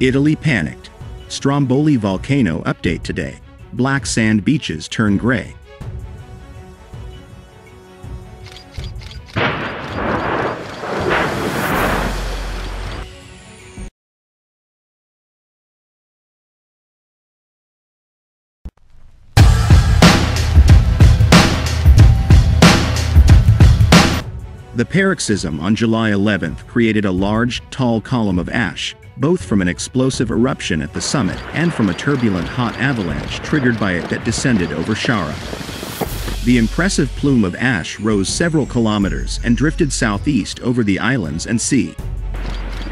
Italy panicked. Stromboli volcano update today. Black sand beaches turn gray. The paroxysm on July 11th created a large, tall column of ash, both from an explosive eruption at the summit and from a turbulent hot avalanche triggered by it that descended over Sciara. The impressive plume of ash rose several kilometers and drifted southeast over the islands and sea.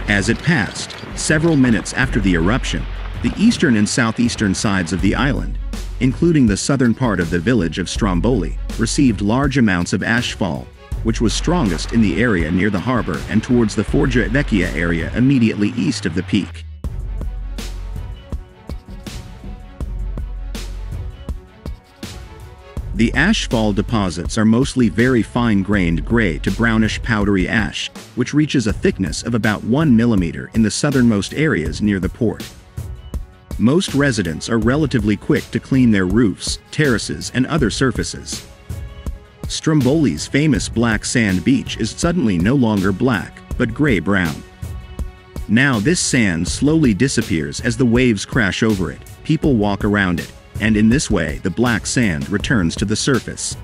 As it passed, several minutes after the eruption, the eastern and southeastern sides of the island, including the southern part of the village of Stromboli, received large amounts of ashfall, which was strongest in the area near the harbor and towards the Forgia Vecchia area immediately east of the peak. The ashfall deposits are mostly very fine-grained gray to brownish powdery ash, which reaches a thickness of about 1 millimeter in the southernmost areas near the port. Most residents are relatively quick to clean their roofs, terraces, and other surfaces. Stromboli's famous black sand beach is suddenly no longer black, but gray-brown. Now this sand slowly disappears as the waves crash over it, people walk around it, and in this way the black sand returns to the surface.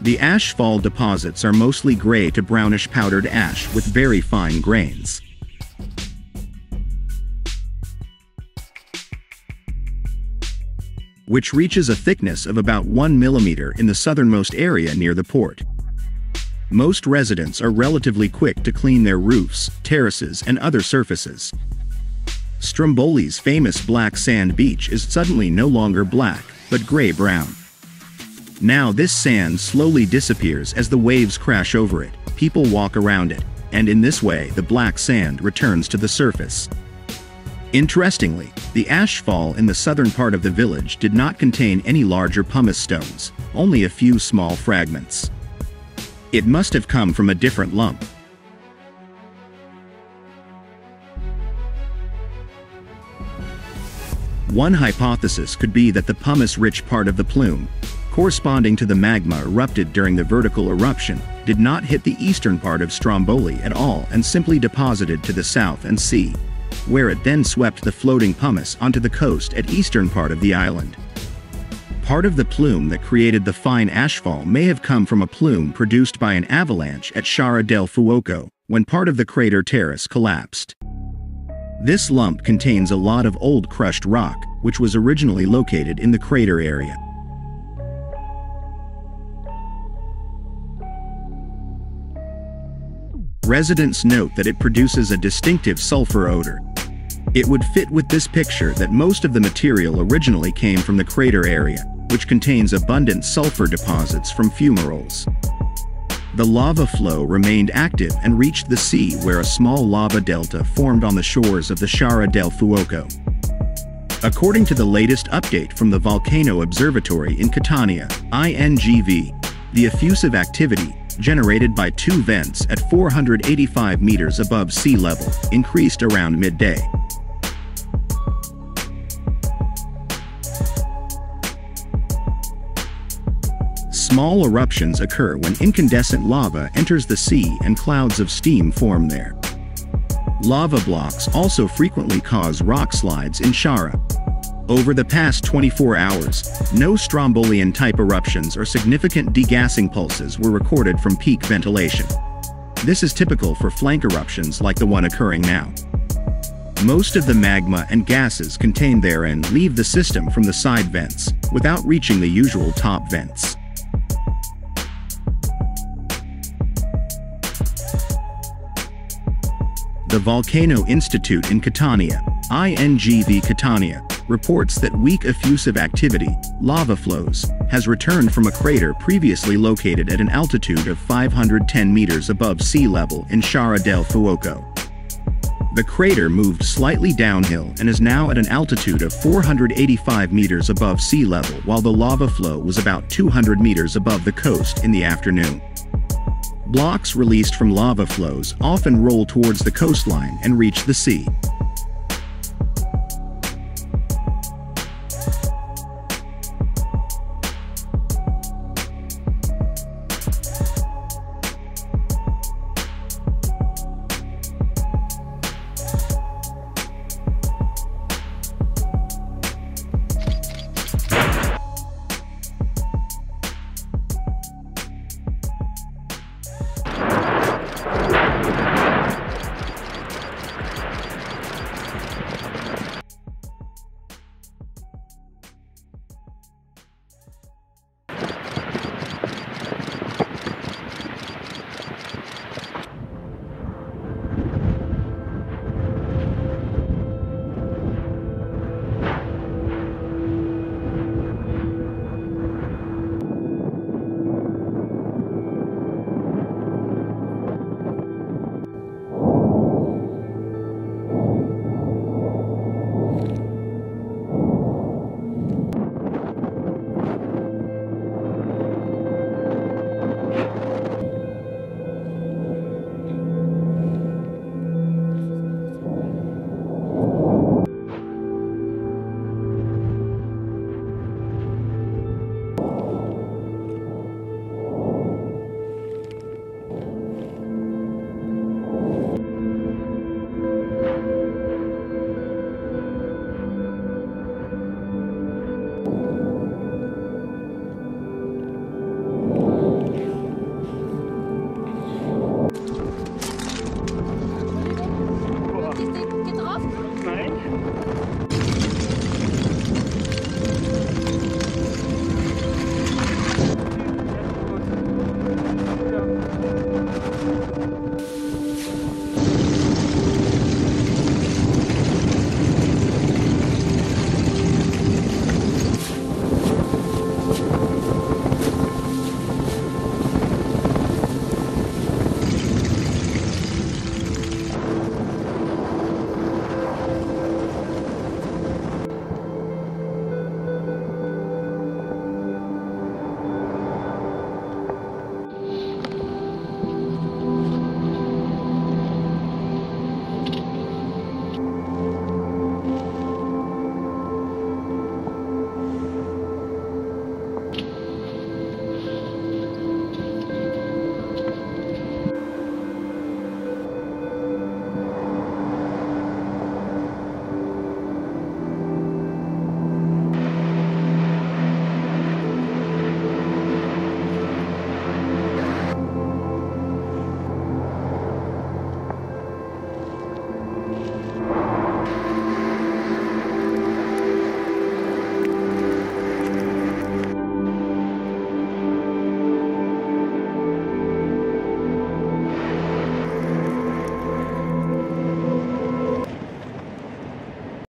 The ashfall deposits are mostly gray to brownish powdered ash with very fine grains. Which reaches a thickness of about 1 millimeter in the southernmost area near the port. Most residents are relatively quick to clean their roofs, terraces, and other surfaces. Stromboli's famous black sand beach is suddenly no longer black, but gray-brown. Now this sand slowly disappears as the waves crash over it, people walk around it, and in this way the black sand returns to the surface. Interestingly, the ashfall in the southern part of the village did not contain any larger pumice stones, only a few small fragments. It must have come from a different lump. One hypothesis could be that the pumice-rich part of the plume, corresponding to the magma erupted during the vertical eruption, did not hit the eastern part of Stromboli at all and simply deposited to the south and sea, where it then swept the floating pumice onto the coast at eastern part of the island. Part of the plume that created the fine ashfall may have come from a plume produced by an avalanche at Sciara del Fuoco, when part of the crater terrace collapsed. This lump contains a lot of old crushed rock, which was originally located in the crater area. Residents note that it produces a distinctive sulfur odor. It would fit with this picture that most of the material originally came from the crater area, which contains abundant sulfur deposits from fumaroles. The lava flow remained active and reached the sea, where a small lava delta formed on the shores of the Sciara del Fuoco. According to the latest update from the Volcano Observatory in Catania, INGV, the effusive activity, generated by two vents at 485 meters above sea level, increased around midday. Small eruptions occur when incandescent lava enters the sea and clouds of steam form there. Lava blocks also frequently cause rock slides in Sciara. Over the past 24 hours, no Strombolian-type eruptions or significant degassing pulses were recorded from peak ventilation. This is typical for flank eruptions like the one occurring now. Most of the magma and gases contained therein leave the system from the side vents, without reaching the usual top vents. The Volcano Institute in Catania, INGV Catania, reports that weak effusive activity, lava flows, has returned from a crater previously located at an altitude of 510 meters above sea level in Sciara del Fuoco. The crater moved slightly downhill and is now at an altitude of 485 meters above sea level, while the lava flow was about 200 meters above the coast in the afternoon. Blocks released from lava flows often roll towards the coastline and reach the sea.